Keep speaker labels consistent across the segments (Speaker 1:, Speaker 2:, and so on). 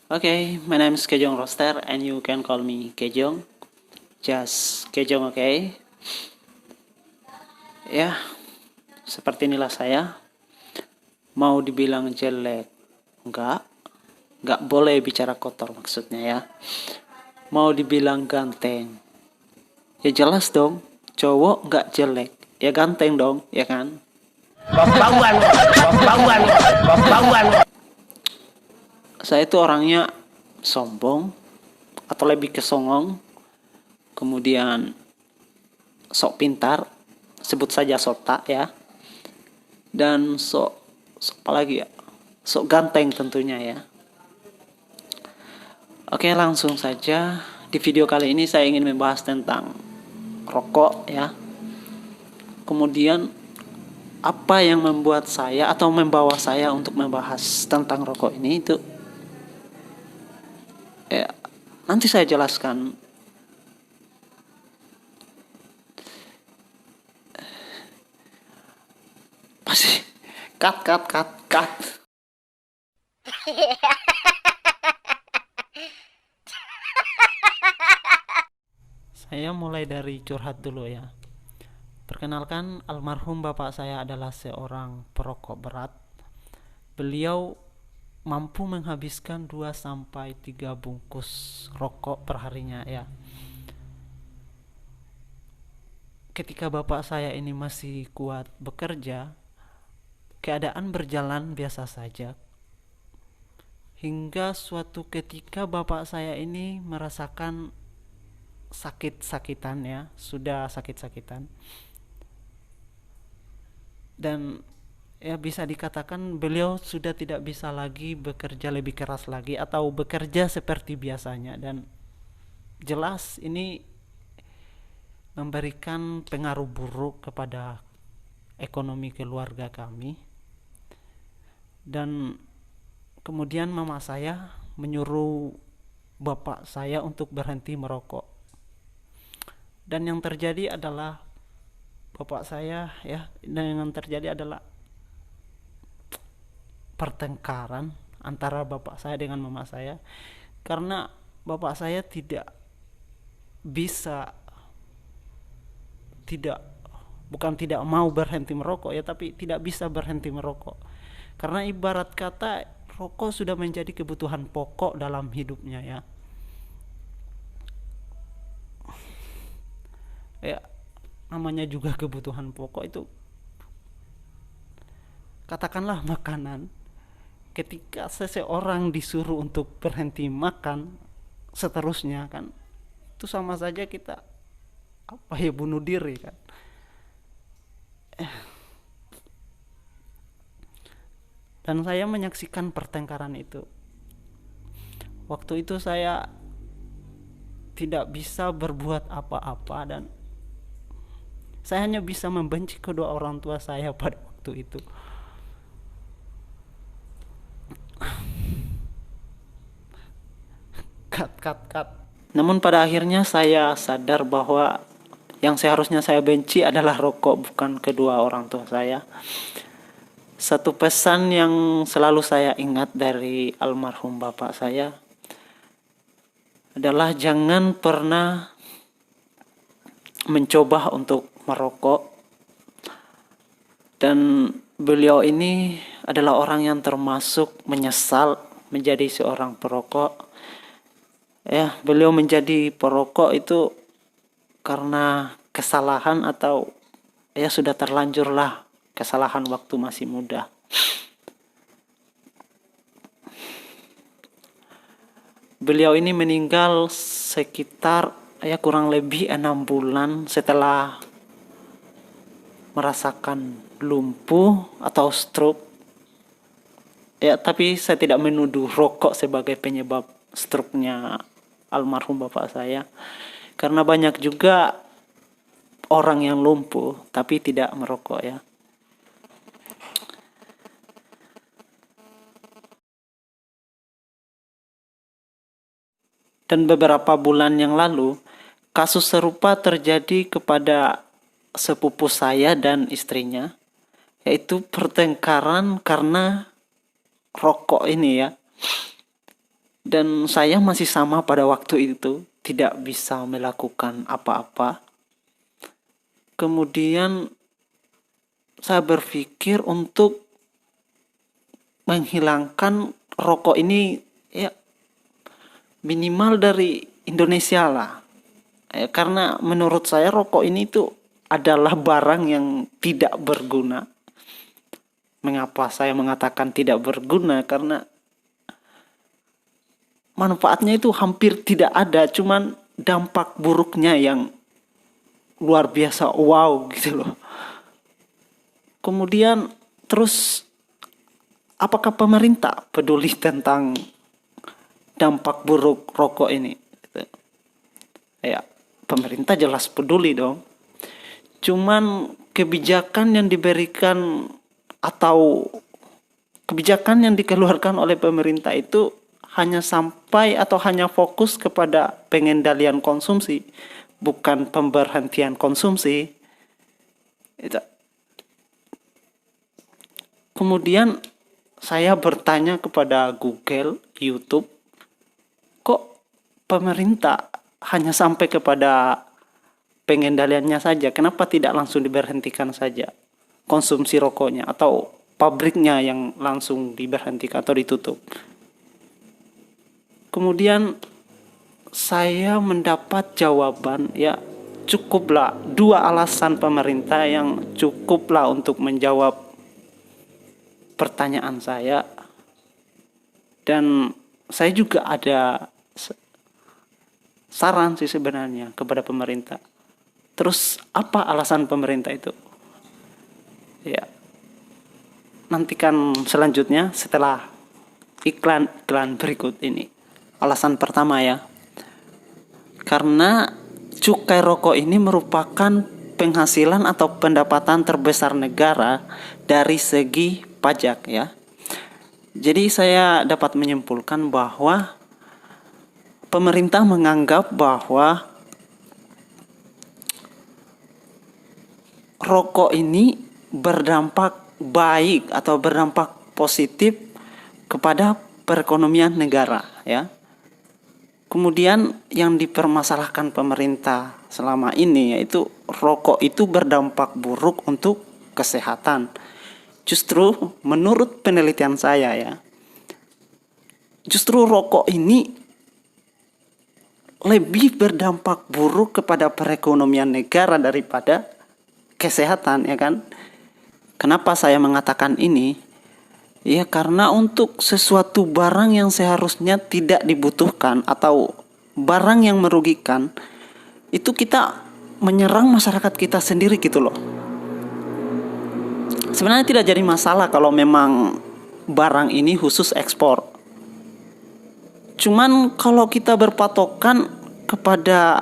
Speaker 1: Okay, my name is Kejong Roster and you can call me Kejong. Just Kejong, okay? Ya, seperti inilah saya. Mau dibilang jelek, enggak boleh bicara kotor maksudnya ya. Mau dibilang ganteng, ya jelas dong, cowok enggak jelek, ya ganteng dong, ya kan?
Speaker 2: Bauan, bauan, bauan.
Speaker 1: Saya itu orangnya sombong, atau lebih ke songong, kemudian sok pintar, sebut saja sota ya, dan sok apa lagi ya, sok ganteng tentunya ya. Oke, langsung saja. Di video kali ini saya ingin membahas tentang rokok ya. Kemudian apa yang membuat saya atau membawa saya untuk membahas tentang rokok ini itu ya, nanti saya jelaskan. Pasti cut. Saya mulai dari curhat dulu ya. Perkenalkan, almarhum bapak saya adalah seorang perokok berat. Beliau mampu menghabiskan 2 sampai 3 bungkus rokok perharinya ya. Ketika bapak saya ini masih kuat bekerja, keadaan berjalan biasa saja. Hingga suatu ketika bapak saya ini merasakan sakit-sakitan ya, sudah sakit-sakitan. Dan ya bisa dikatakan beliau sudah tidak bisa lagi bekerja lebih keras lagi atau bekerja seperti biasanya, dan jelas ini memberikan pengaruh buruk kepada ekonomi keluarga kami. Dan kemudian mama saya menyuruh bapak saya untuk berhenti merokok. Dan yang terjadi adalah pertengkaran antara bapak saya dengan mama saya, karena bapak saya bisa tidak bukan tidak mau berhenti merokok ya, tapi tidak bisa berhenti merokok karena ibarat kata rokok sudah menjadi kebutuhan pokok dalam hidupnya ya. Ya, namanya juga kebutuhan pokok itu, katakanlah makanan. Ketika seseorang disuruh untuk berhenti makan seterusnya kan, itu sama saja kita bunuh diri kan. Dan saya menyaksikan pertengkaran itu. Waktu itu saya tidak bisa berbuat apa-apa, dan saya hanya bisa membenci kedua orang tua saya pada waktu itu. Cut. Namun pada akhirnya saya sadar bahwa yang seharusnya saya benci adalah rokok, bukan kedua orang tua saya. Satu pesan yang selalu saya ingat dari almarhum bapak saya adalah jangan pernah mencoba untuk merokok. Dan beliau ini adalah orang yang termasuk menyesal menjadi seorang perokok. Ya, beliau menjadi perokok itu karena kesalahan atau ya sudah terlanjurlah kesalahan waktu masih muda. Beliau ini meninggal sekitar kurang lebih 6 bulan setelah merasakan lumpuh atau stroke. Ya, tapi saya tidak menuduh rokok sebagai penyebab stroke-nya almarhum bapak saya, karena banyak juga orang yang lumpuh tapi tidak merokok ya. Dan beberapa bulan yang lalu, kasus serupa terjadi kepada sepupu saya dan istrinya, yaitu pertengkaran karena rokok ini ya. Dan saya masih sama pada waktu itu, tidak bisa melakukan apa-apa. Kemudian saya berpikir untuk menghilangkan rokok ini ya minimal dari Indonesia lah. Karena menurut saya rokok ini tuh adalah barang yang tidak berguna. Mengapa saya mengatakan tidak berguna? Karena manfaatnya itu hampir tidak ada, cuman dampak buruknya yang luar biasa, wow gitu loh. Kemudian terus apakah pemerintah peduli tentang dampak buruk rokok ini? Ya, pemerintah jelas peduli dong. Cuman kebijakan yang diberikan atau kebijakan yang dikeluarkan oleh pemerintah itu hanya sampai atau hanya fokus kepada pengendalian konsumsi, bukan pemberhentian konsumsi. Itu. Kemudian saya bertanya kepada Google, YouTube, kok pemerintah hanya sampai kepada pengendaliannya saja? Kenapa tidak langsung diberhentikan saja konsumsi rokoknya, atau pabriknya yang langsung diberhentikan atau ditutup? Kemudian saya mendapat jawaban, ya cukuplah 2 alasan pemerintah yang cukuplah untuk menjawab pertanyaan saya. Dan saya juga ada saran sih sebenarnya kepada pemerintah. Terus apa alasan pemerintah itu? Ya, nantikan selanjutnya setelah iklan berikut ini. Alasan pertama ya, karena cukai rokok ini merupakan penghasilan atau pendapatan terbesar negara dari segi pajak ya. Jadi saya dapat menyimpulkan bahwa pemerintah menganggap bahwa rokok ini berdampak baik atau berdampak positif kepada perekonomian negara ya. Kemudian yang dipermasalahkan pemerintah selama ini yaitu rokok itu berdampak buruk untuk kesehatan. Justru menurut penelitian saya ya, justru rokok ini lebih berdampak buruk kepada perekonomian negara daripada kesehatan ya kan. Kenapa saya mengatakan ini? Ya karena untuk sesuatu barang yang seharusnya tidak dibutuhkan atau barang yang merugikan, itu kita menyerang masyarakat kita sendiri gitu loh. Sebenarnya tidak jadi masalah kalau memang barang ini khusus ekspor. Cuman kalau kita berpatokan kepada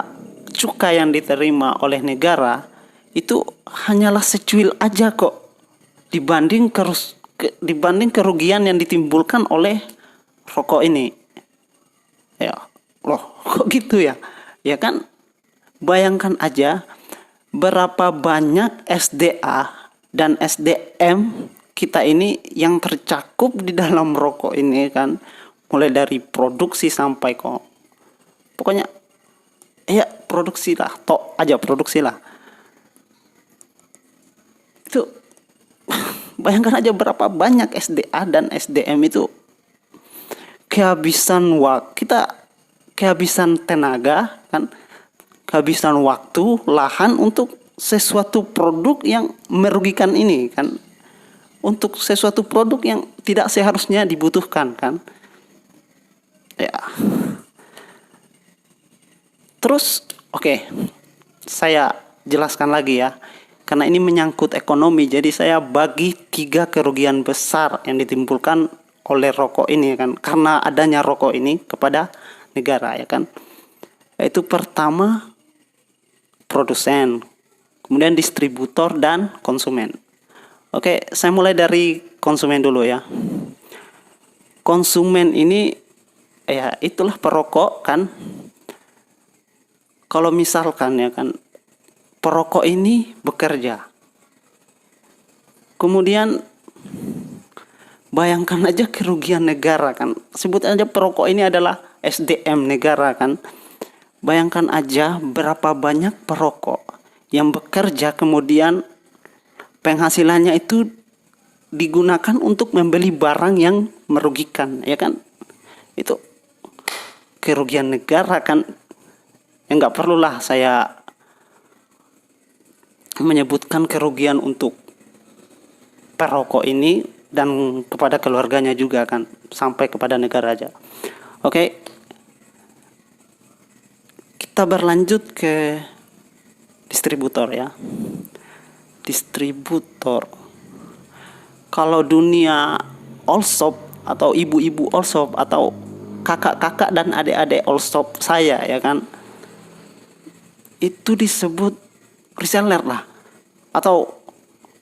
Speaker 1: cukai yang diterima oleh negara, itu hanyalah secuil aja kok dibanding kerugian yang ditimbulkan oleh rokok ini. Ya, loh, kok gitu ya? Ya kan, bayangkan aja berapa banyak SDA dan SDM kita ini yang tercakup di dalam rokok ini kan, mulai dari produksi sampai kok. Pokoknya ya produksi lah, tok aja produksi lah. Itu bayangkan aja berapa banyak SDA dan SDM itu kehabisan kehabisan tenaga kan, kehabisan waktu, lahan untuk sesuatu produk yang merugikan ini kan, untuk sesuatu produk yang tidak seharusnya dibutuhkan kan. Ya. Terus oke, saya jelaskan lagi ya. Karena ini menyangkut ekonomi, jadi saya bagi 3 kerugian besar yang ditimbulkan oleh rokok ini kan, karena adanya rokok ini kepada negara ya kan. Yaitu pertama produsen, kemudian distributor dan konsumen. Oke, saya mulai dari konsumen dulu ya. Konsumen ini ya itulah perokok kan. Kalau misalkan ya kan, perokok ini bekerja, kemudian
Speaker 3: Bayangkan aja kerugian negara kan. Sebut aja perokok ini adalah SDM negara kan. Bayangkan aja berapa banyak perokok yang bekerja kemudian penghasilannya itu digunakan untuk membeli barang yang merugikan, ya kan? Itu kerugian negara kan. Ya nggak perlulah saya menyebutkan kerugian untuk perokok ini dan kepada keluarganya juga kan, sampai kepada negara aja. Oke, kita berlanjut ke distributor ya. Distributor. Kalau dunia all shop atau ibu-ibu all shop atau kakak-kakak dan adik-adik all shop saya ya kan, itu disebut reseller lah, atau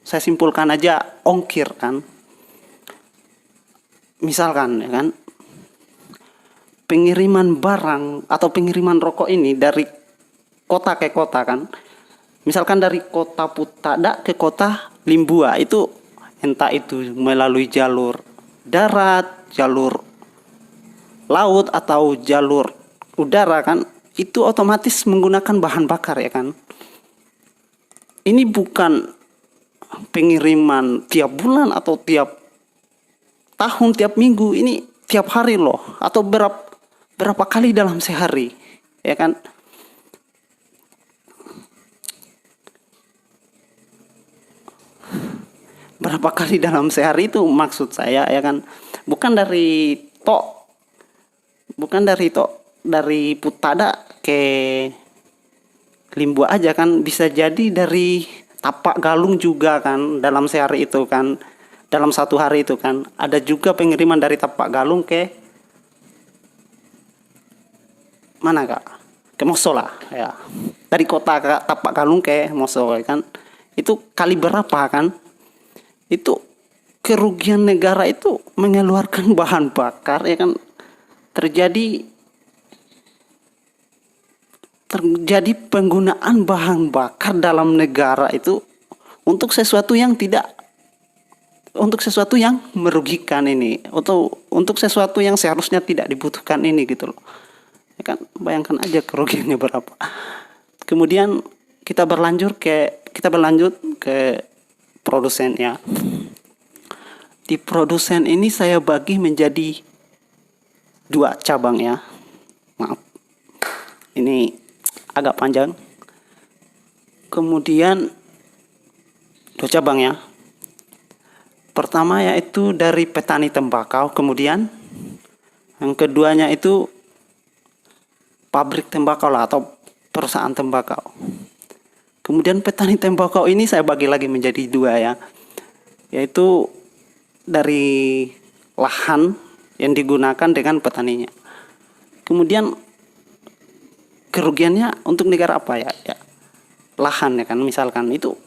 Speaker 3: saya simpulkan aja ongkir kan. Misalkan ya kan, pengiriman barang atau pengiriman rokok ini dari kota ke kota kan. Misalkan dari kota Putada ke kota Limbua, itu entah itu melalui jalur darat, jalur laut atau jalur udara kan, itu otomatis menggunakan bahan bakar ya kan. Ini bukan pengiriman tiap bulan atau tiap tahun, tiap minggu, ini tiap hari loh, atau berapa kali dalam sehari ya kan. Berapa kali dalam sehari itu maksud saya ya kan, bukan dari dari Putada ke Limbua aja kan, bisa jadi dari Tapak Galung juga kan dalam sehari itu kan, dalam satu hari itu kan. Ada juga pengiriman dari Tapak Galung ke mana kak? Ke Moso lah ya. Dari kota Tapak Galung ke Moso ya kan. Itu kali berapa kan? Itu kerugian negara itu mengeluarkan bahan bakar ya kan. Terjadi penggunaan bahan bakar dalam negara itu untuk sesuatu yang merugikan ini, atau untuk sesuatu yang seharusnya tidak dibutuhkan ini gitu loh. Ya kan, bayangkan aja kerugiannya berapa. Kemudian kita berlanjut ke produsen ya. Di produsen ini saya bagi menjadi 2 cabang ya. Maaf, ini agak panjang. Kemudian 2 cabang ya. Pertama yaitu dari petani tembakau, kemudian yang keduanya itu pabrik tembakau lah, atau perusahaan tembakau. Kemudian petani tembakau ini saya bagi lagi menjadi 2 ya, yaitu dari lahan yang digunakan dengan petaninya. Kemudian kerugiannya untuk negara apa ya? Lahan ya kan, misalkan itu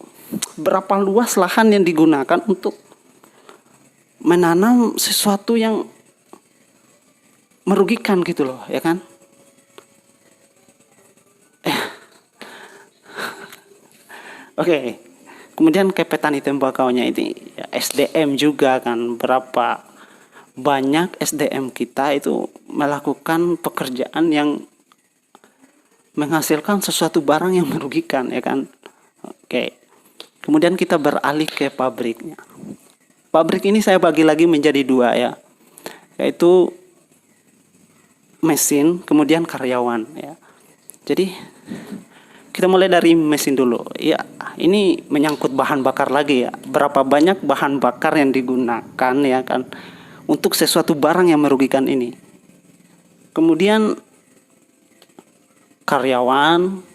Speaker 3: berapa luas lahan yang digunakan untuk menanam sesuatu yang merugikan gitu loh ya kan. Oke. Kemudian ke petani tembakaunya ini ya, SDM juga kan, berapa banyak SDM kita itu melakukan pekerjaan yang menghasilkan sesuatu barang yang merugikan ya kan. Oke. Kemudian kita beralih ke pabriknya. Pabrik ini saya bagi lagi menjadi 2 ya, yaitu mesin kemudian karyawan ya. Jadi kita mulai dari mesin dulu ya. Ini menyangkut bahan bakar lagi ya, berapa banyak bahan bakar yang digunakan ya kan untuk sesuatu barang yang merugikan ini. Kemudian karyawan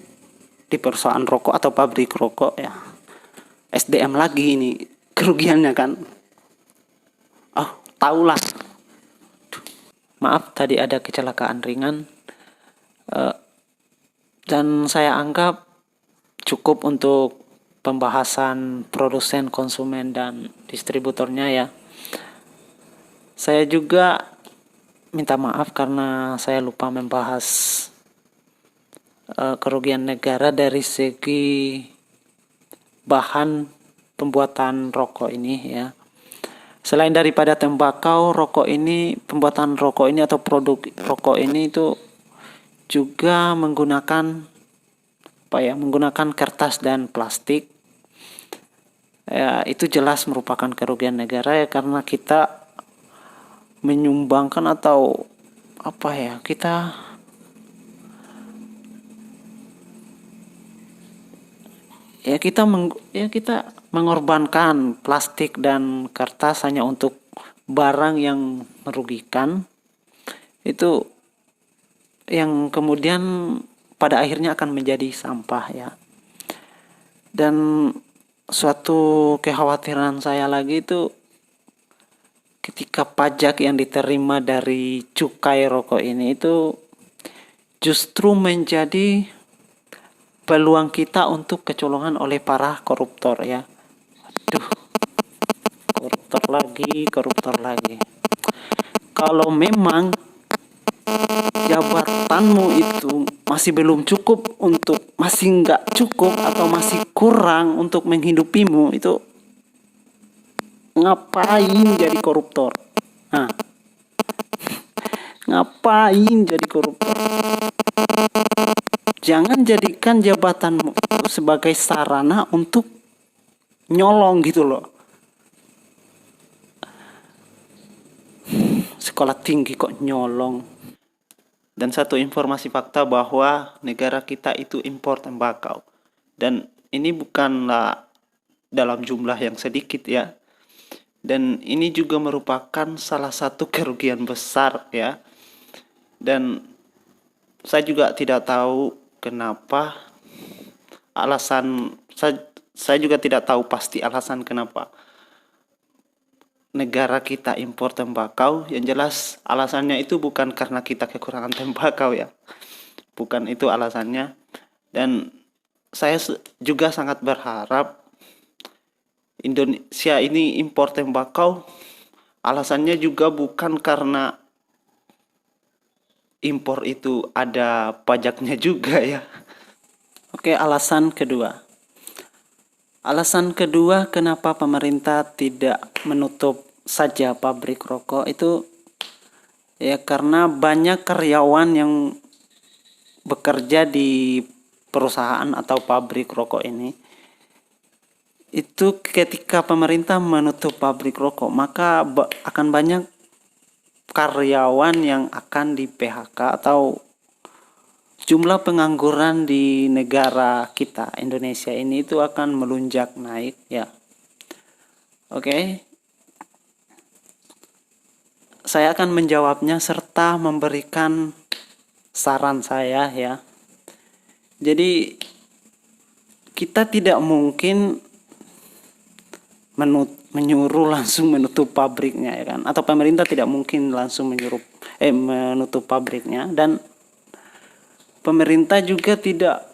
Speaker 3: di perusahaan rokok atau pabrik rokok ya, SDM lagi ini kerugiannya kan. Oh, tahulah.
Speaker 1: Maaf, tadi ada kecelakaan ringan. Dan saya anggap cukup untuk pembahasan produsen, konsumen, dan distributornya ya. Saya juga minta maaf karena saya lupa membahas kerugian negara dari segi bahan pembuatan rokok ini ya. Selain daripada tembakau, pembuatan rokok ini atau produk rokok ini itu juga menggunakan kertas dan plastik. Ya, itu jelas merupakan kerugian negara ya, karena kita menyumbangkan atau kita mengorbankan plastik dan kertas hanya untuk barang yang merugikan, itu yang kemudian pada akhirnya akan menjadi sampah ya. Dan suatu kekhawatiran saya lagi itu ketika pajak yang diterima dari cukai rokok ini itu justru menjadi peluang kita untuk kecolongan oleh para koruptor ya. Aduh, koruptor lagi. Kalau memang jabatanmu itu masih belum cukup masih nggak cukup atau masih kurang untuk menghidupimu, itu ngapain jadi koruptor? Nah, ngapain jadi koruptor? Jangan jadikan jabatanmu sebagai sarana untuk nyolong gitu loh. Sekolah tinggi kok nyolong. Dan satu informasi fakta bahwa negara kita itu impor tembakau. Dan ini bukanlah dalam jumlah yang sedikit ya. Dan ini juga merupakan salah satu kerugian besar ya. Dan saya juga tidak tahu kenapa saya juga tidak tahu pasti alasan kenapa negara kita impor tembakau. Yang jelas alasannya itu bukan karena kita kekurangan tembakau ya, bukan itu alasannya. Dan saya juga sangat berharap Indonesia ini impor tembakau alasannya juga bukan karena impor itu ada pajaknya juga ya. Oke, alasan kedua kenapa pemerintah tidak menutup saja pabrik rokok itu ya karena banyak karyawan yang bekerja di perusahaan atau pabrik rokok ini. Itu ketika pemerintah menutup pabrik rokok, maka akan banyak karyawan yang akan di PHK atau jumlah pengangguran di negara kita Indonesia ini itu akan melonjak naik ya. Oke. Saya akan menjawabnya serta memberikan saran saya ya. Jadi kita tidak mungkin menyuruh langsung menutup pabriknya ya kan, atau pemerintah tidak mungkin langsung menutup pabriknya, dan pemerintah juga tidak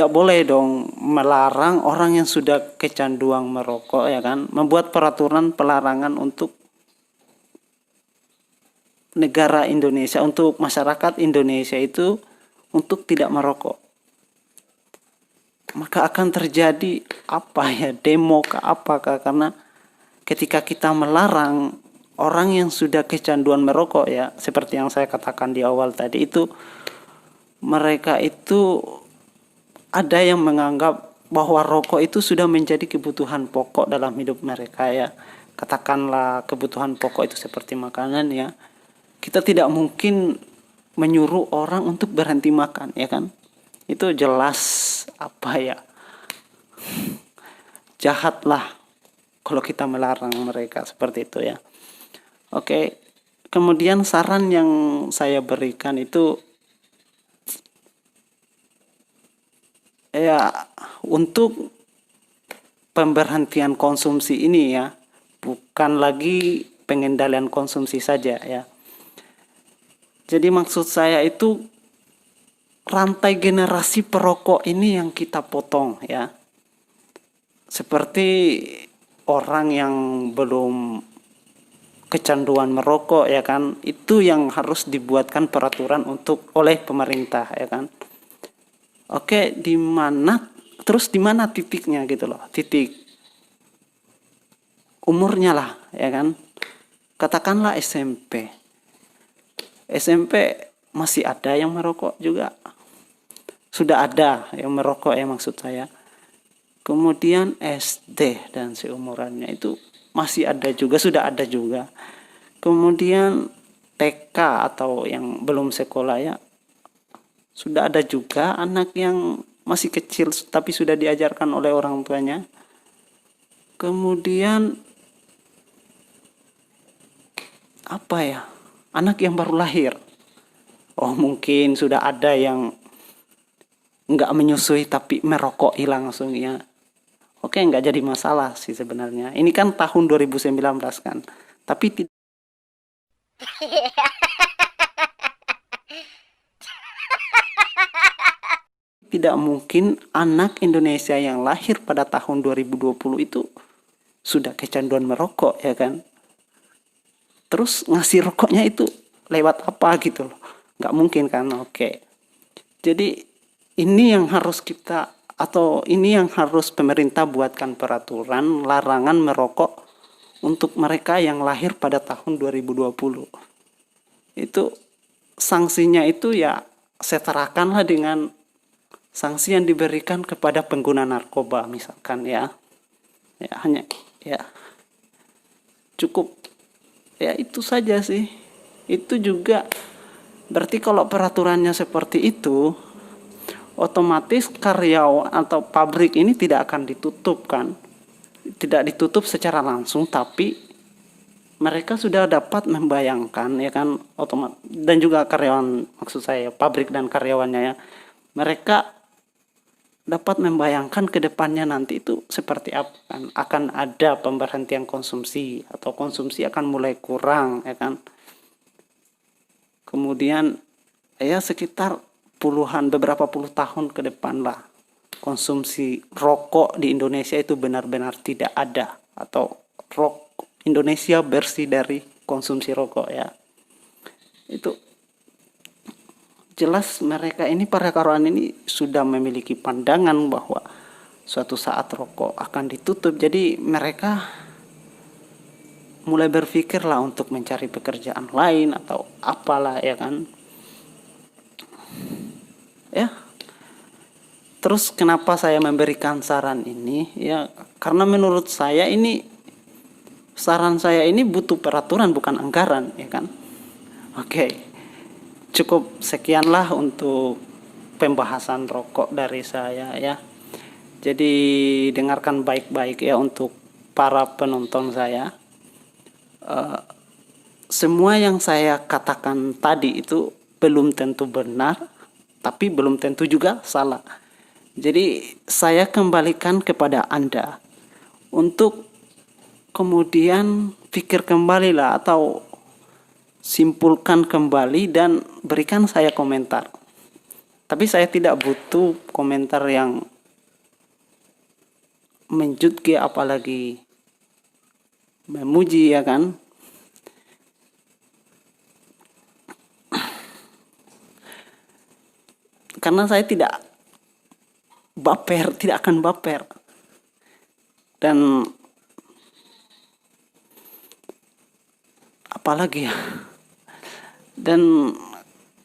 Speaker 1: boleh dong melarang orang yang sudah kecanduan merokok ya kan, membuat peraturan pelarangan untuk negara Indonesia, untuk masyarakat Indonesia itu untuk tidak merokok. Maka akan terjadi demo apakah, karena ketika kita melarang orang yang sudah kecanduan merokok ya, seperti yang saya katakan di awal tadi itu, mereka itu ada yang menganggap bahwa rokok itu sudah menjadi kebutuhan pokok dalam hidup mereka ya. Katakanlah kebutuhan pokok itu seperti makanan ya. Kita tidak mungkin menyuruh orang untuk berhenti makan ya kan. Itu jelas jahatlah kalau kita melarang mereka seperti itu ya. Oke. Kemudian saran yang saya berikan itu ya untuk pemberhentian konsumsi ini ya, bukan lagi pengendalian konsumsi saja ya. Jadi maksud saya itu rantai generasi perokok ini yang kita potong ya. Seperti orang yang belum kecanduan merokok ya kan, itu yang harus dibuatkan peraturan oleh pemerintah ya kan. Oke, di mana titiknya gitu loh. Titik
Speaker 3: umurnya lah, ya kan. Katakanlah SMP. SMP masih ada yang merokok juga. Sudah ada yang merokok ya maksud saya. Kemudian SD dan seumurannya itu masih ada juga, sudah ada juga. Kemudian TK atau yang belum sekolah ya, sudah ada juga anak yang masih kecil tapi sudah diajarkan oleh orang tuanya. Kemudian apa ya, anak yang baru lahir. Oh mungkin sudah ada yang nggak menyusui tapi merokok langsung ya. Oke, nggak jadi masalah sih sebenarnya. Ini kan tahun 2019 kan. Tapi tidak mungkin anak Indonesia yang lahir pada tahun 2020 itu sudah kecanduan merokok ya kan. Terus ngasih rokoknya itu lewat apa gitu loh. Nggak mungkin kan. Oke. Jadi ini yang harus kita, atau ini yang harus pemerintah buatkan peraturan larangan merokok untuk mereka yang lahir pada tahun 2020. Itu sanksinya itu ya setarakanlah dengan sanksi yang diberikan kepada pengguna narkoba misalkan ya. Ya hanya ya cukup ya itu saja sih. Itu juga berarti kalau peraturannya seperti itu, otomatis karyawan atau pabrik ini tidak akan ditutup kan. Tidak ditutup secara langsung, tapi mereka sudah dapat membayangkan ya kan, otomatis, dan juga karyawan, maksud saya pabrik dan karyawannya ya, mereka dapat membayangkan ke depannya nanti itu seperti apa kan. Akan ada pemberhentian konsumsi atau konsumsi akan mulai kurang ya kan. Kemudian ya sekitar beberapa puluh tahun ke depan lah, konsumsi rokok di Indonesia itu benar-benar tidak ada, atau Indonesia bersih dari konsumsi rokok ya. Itu jelas mereka ini, para karyawan ini sudah memiliki pandangan bahwa suatu saat rokok akan ditutup. Jadi mereka mulai berpikir lah untuk mencari pekerjaan lain atau apalah ya kan. Ya. Terus kenapa saya memberikan saran ini? Ya, karena menurut saya ini, saran saya ini butuh peraturan bukan anggaran, ya kan? Oke. Cukup sekianlah untuk pembahasan rokok dari saya ya. Jadi dengarkan baik-baik ya untuk para penonton saya. Semua yang saya katakan tadi itu belum tentu benar, tapi belum tentu juga salah. Jadi saya kembalikan kepada Anda untuk kemudian pikir kembali lah, atau simpulkan kembali dan berikan saya komentar. Tapi saya tidak butuh komentar yang menjudge apalagi memuji ya kan. Karena saya tidak akan baper. Dan apalagi ya. Dan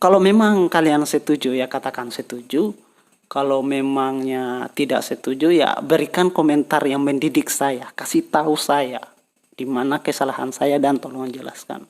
Speaker 3: kalau memang kalian setuju ya katakan setuju. Kalau memangnya tidak setuju ya berikan komentar yang mendidik saya, kasih tahu saya di mana kesalahan saya dan tolong jelaskan.